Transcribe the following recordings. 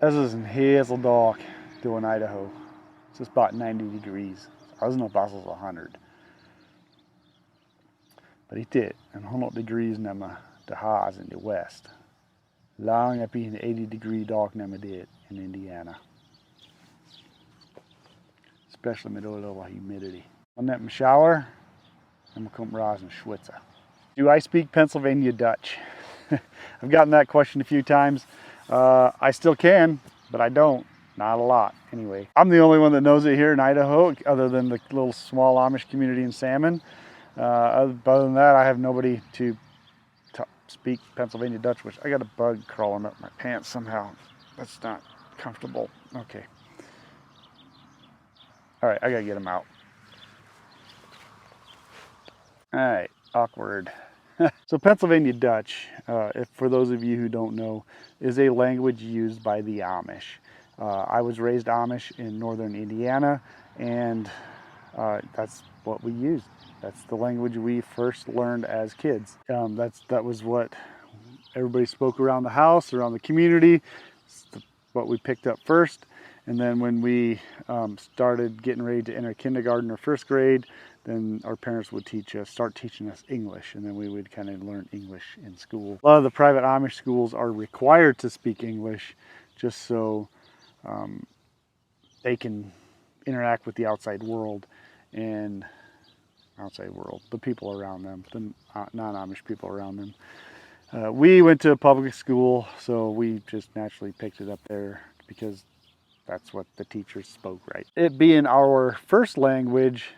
This is in Hazeldock doing Idaho. It's just about 90 degrees. I was nog pas 100. But it did, and 100 degrees när det has in the west. Long up in 80-degree dag när man did in Indiana. Especially with all the humidity. On that shower, I'm going to rise and schwitzer. Do I speak Pennsylvania Dutch? I've gotten that question a few times. I still can, but I don't. Not a lot, anyway. I'm the only one that knows it here in Idaho, other than the little small Amish community in Salmon. Other than that, I have nobody to speak Pennsylvania Dutch, which I got a bug crawling up my pants somehow. That's not comfortable. Okay. All right, I gotta get him out. All right, awkward. So Pennsylvania Dutch, if for those of you who don't know, is a language used by the Amish. I was raised Amish in northern Indiana, and that's what we used. That's the language we first learned as kids. That was what everybody spoke around the house, around the community. It's what we picked up first. And then when we started getting ready to enter kindergarten or first grade, then our parents would start teaching us English, and then we would kind of learn English in school. A lot of the private Amish schools are required to speak English just so they can interact with the outside world, and the people around them, the non-Amish people around them. We went to a public school, so we just naturally picked it up there because that's what the teachers spoke, right? It being our first language,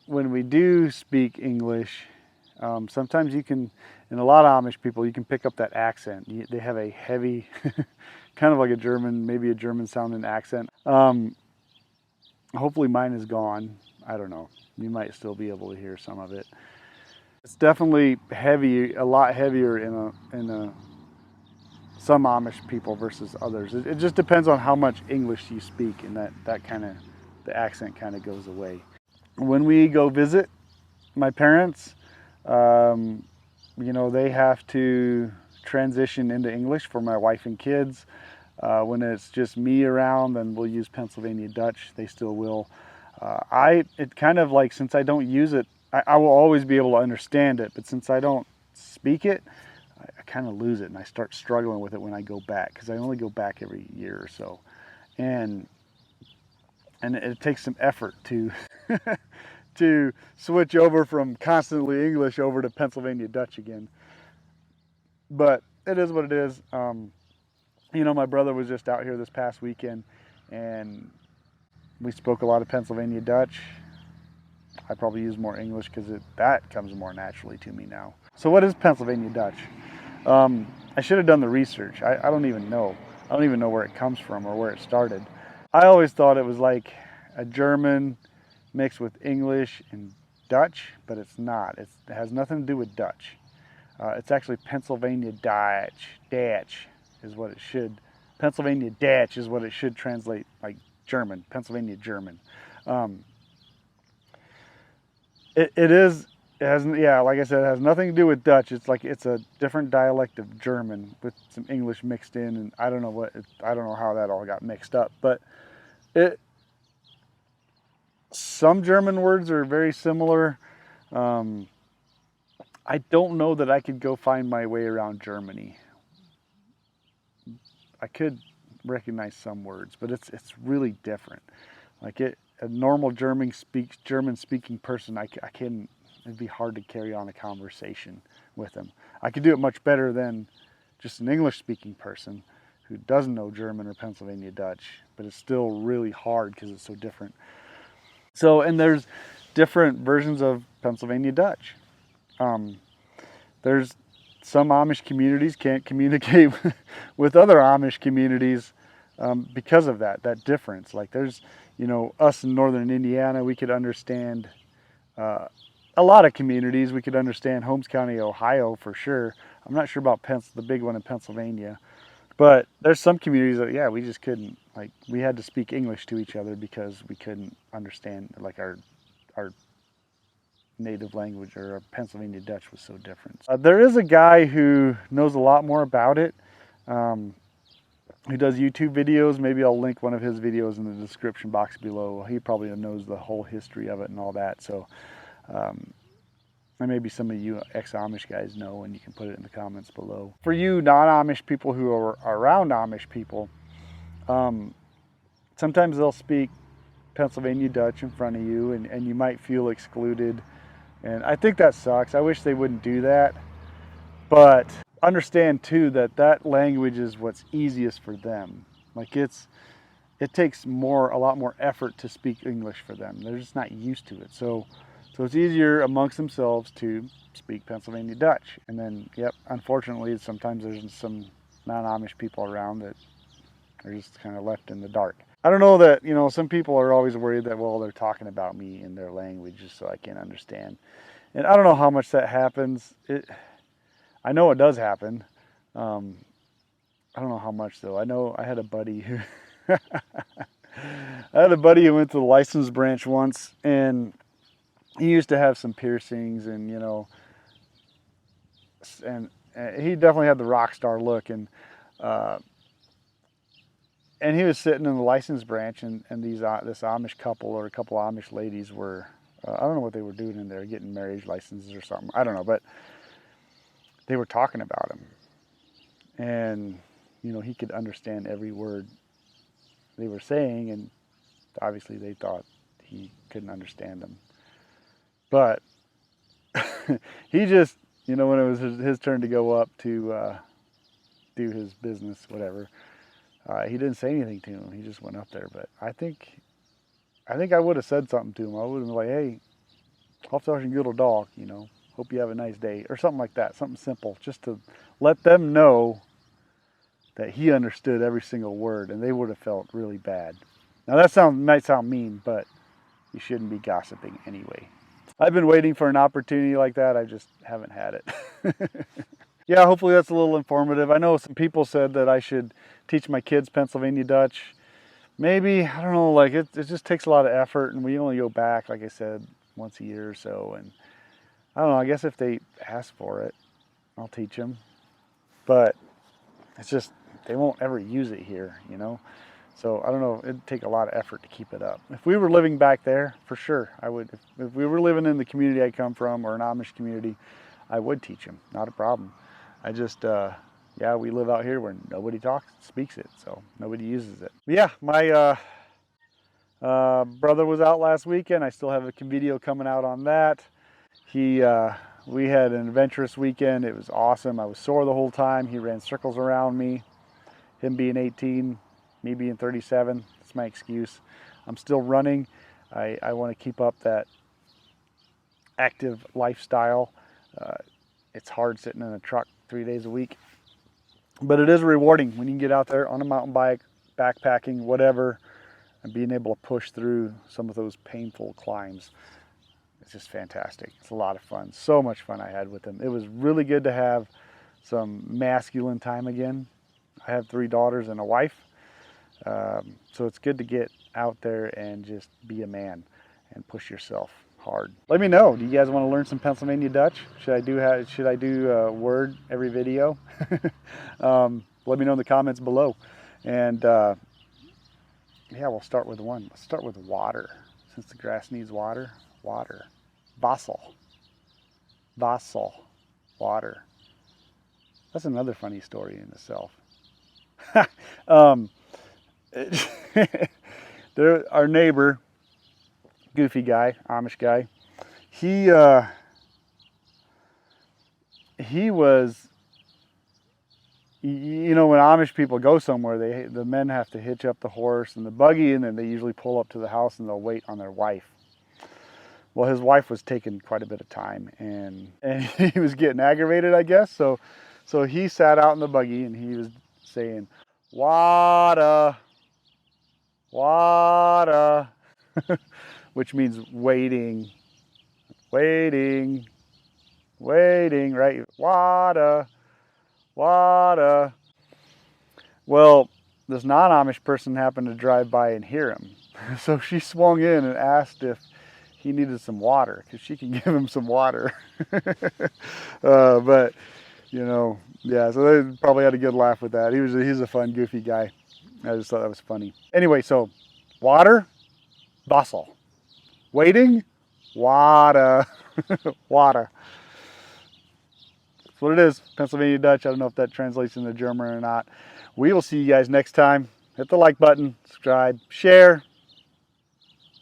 when we do speak English, sometimes you can, and a lot of Amish people, you can pick up that accent. They have a heavy, kind of like a German, maybe a German sounding accent. Hopefully mine is gone. I don't know. You might still be able to hear some of it. It's definitely heavy, a lot heavier in some Amish people versus others. It just depends on how much English you speak, and that kind of, the accent kind of goes away. When we go visit my parents, you know, they have to transition into English for my wife and kids. When it's just me around, then we'll use Pennsylvania Dutch. They still will. It kind of like, since I don't use it, I will always be able to understand it, but since I don't speak it, I kind of lose it, and I start struggling with it when I go back, because I only go back every year or so. And it takes some effort to to switch over from constantly English over to Pennsylvania Dutch again. But it is what it is. You know, my brother was just out here this past weekend, and we spoke a lot of Pennsylvania Dutch. I probably use more English because that comes more naturally to me now. So what is Pennsylvania Dutch? I should have done the research. I don't even know. I don't even know where it comes from or where it started. I always thought it was like a German mixed with English and Dutch, but it's not. It has nothing to do with Dutch. It's actually Pennsylvania Dutch is what it should. Pennsylvania Dutch is what it should translate, like German, Pennsylvania German. Yeah, like I said, it has nothing to do with Dutch. It's a different dialect of German with some English mixed in, and I don't know how that all got mixed up, but some German words are very similar. I don't know that I could go find my way around Germany. I could recognize some words, but it's really different. Like a normal German speaking person, it'd be hard to carry on a conversation with them. I could do it much better than just an English speaking person who doesn't know German or Pennsylvania Dutch, but it's still really hard because it's so different. So, and there's different versions of Pennsylvania Dutch. There's some Amish communities can't communicate with other Amish communities because of that difference. Like there's, you know, us in northern Indiana, we could understand a lot of communities. We could understand Holmes County, Ohio for sure. I'm not sure about the big one in Pennsylvania. But there's some communities that, yeah, we just couldn't, like, we had to speak English to each other because we couldn't understand, like, our native language, or our Pennsylvania Dutch was so different. There is a guy who knows a lot more about it. who does YouTube videos. Maybe I'll link one of his videos in the description box below. He probably knows the whole history of it and all that. So and maybe some of you ex-Amish guys know, and you can put it in the comments below. For you non-Amish people who are around Amish people, sometimes they'll speak Pennsylvania Dutch in front of you, and you might feel excluded. And I think that sucks. I wish they wouldn't do that. But understand too that that language is what's easiest for them. Like it takes a lot more effort to speak English for them. They're just not used to it. So it's easier amongst themselves to speak Pennsylvania Dutch. And then, yep, unfortunately, sometimes there's some non-Amish people around that are just kind of left in the dark. I don't know that, some people are always worried that, well, they're talking about me in their language just so I can't understand. And I don't know how much that happens. I know it does happen. I don't know how much though. I know I had a buddy who went to the license branch once, and he used to have some piercings, and he definitely had the rock star look, and he was sitting in the license branch, and this Amish couple or a couple Amish ladies were I don't know what they were doing in there, getting marriage licenses or something. I don't know, but they were talking about him, and he could understand every word they were saying, and obviously they thought he couldn't understand them. But he just, when it was his turn to go up to do his business, whatever, he didn't say anything to him. He just went up there. But I think I would have said something to him. I would have been like, hey, Hauptsache good dog, hope you have a nice day, or something like that, something simple, just to let them know that he understood every single word, and they would have felt really bad. Now that might sound mean, but you shouldn't be gossiping anyway. I've been waiting for an opportunity like that. I just haven't had it. Yeah, hopefully that's a little informative. I know some people said that I should teach my kids Pennsylvania Dutch. Maybe, I don't know, like it just takes a lot of effort, and we only go back, like I said, once a year or so, and I don't know, I guess if they ask for it, I'll teach them. But it's just, they won't ever use it here, So I don't know, it'd take a lot of effort to keep it up. If we were living back there, for sure, I would. If we were living in the community I come from, or an Amish community, I would teach them, not a problem. I just, yeah, we live out here where nobody speaks it, so nobody uses it. But yeah, my brother was out last weekend. I still have a video coming out on that. We had an adventurous weekend. It was awesome. I was sore the whole time. He ran circles around me. Him being 18, me being 37. That's my excuse. I'm still running. I want to keep up that active lifestyle. It's hard sitting in a truck 3 days a week, but it is rewarding when you can get out there on a mountain bike, backpacking, whatever, and being able to push through some of those painful climbs. It's just fantastic. It's a lot of fun. So much fun I had with him. It was really good to have some masculine time again. I have 3 daughters and a wife, so it's good to get out there and just be a man and push yourself hard. Let me know. Do you guys want to learn some Pennsylvania Dutch? Should I do a word every video? Let me know in the comments below. And yeah, we'll start with one. Let's start with water, since the grass needs water. Water. Vassal. Vassal. Water. That's another funny story in itself. Our neighbor, goofy guy, Amish guy, he was, when Amish people go somewhere, the men have to hitch up the horse and the buggy, and then they usually pull up to the house and they'll wait on their wife. Well, his wife was taking quite a bit of time, and he was getting aggravated, I guess. So he sat out in the buggy and he was saying, "Water, water," which means waiting, waiting, waiting, right? Water, water. Well, this non-Amish person happened to drive by and hear him. So she swung in and asked if he needed some water, because she can give him some water. But You know, yeah, so they probably had a good laugh with that. He's a fun, goofy guy. I just thought that was funny. Anyway, so water, Wasser. Waiting, water, water. That's what it is. Pennsylvania Dutch. I don't know if that translates into German or not. We will see you guys next time. Hit the like button, subscribe, share.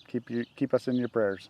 Keep us in your prayers.